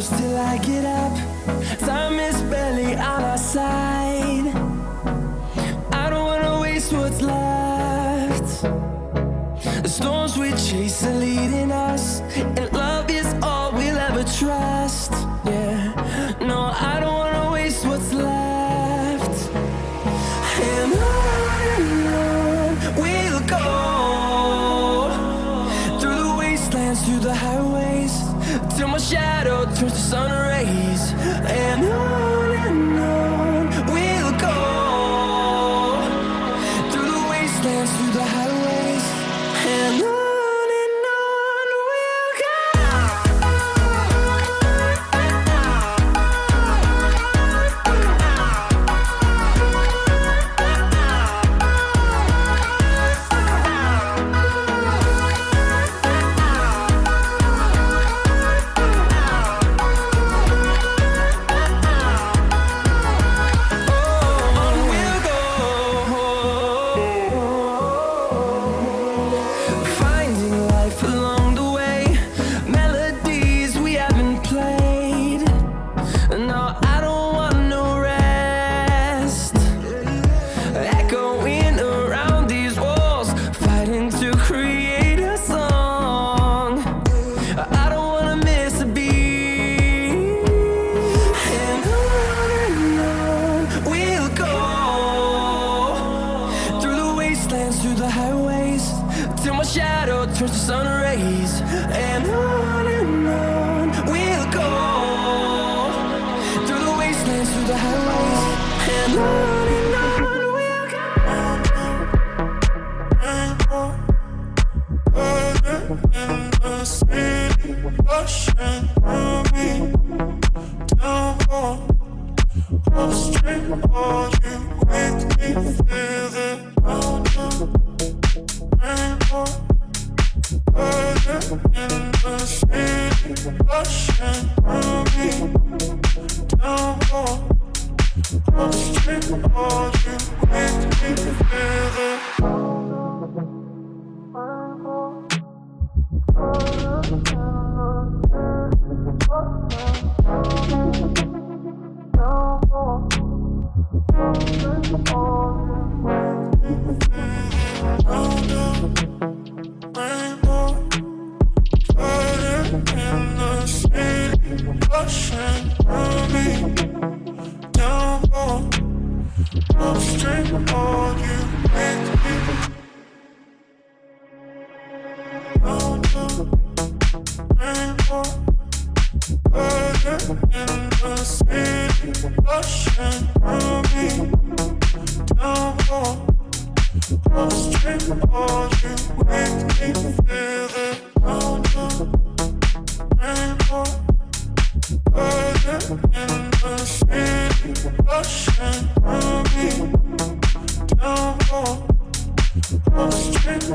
close till I get up. Time is barely on our side. I don't wanna waste what's left. The storms we chase are leading us, and love is all we'll ever trust. Yeah, no, I don't wanna waste what's left. And on we'll go, through the wastelands, through the highways, till my shadow turns to sun rays. And on we'll go, through the wastelands, through the highways, and on. Through the highways, till my shadow turns to sun rays. And on we'll go, through the wastelands, through the highways, and on we'll go. In the city, rushing through me, down on the street, all you make me feel it. In the city, rushing through me, down on the street, all you make me feel it. Rushing through me, down on the street, all you make me. On the rainbow, burning in the city, rushing through me, down on the street, all you make me feel it. On the rainbow, burning in the city, rushing through me, down on the street.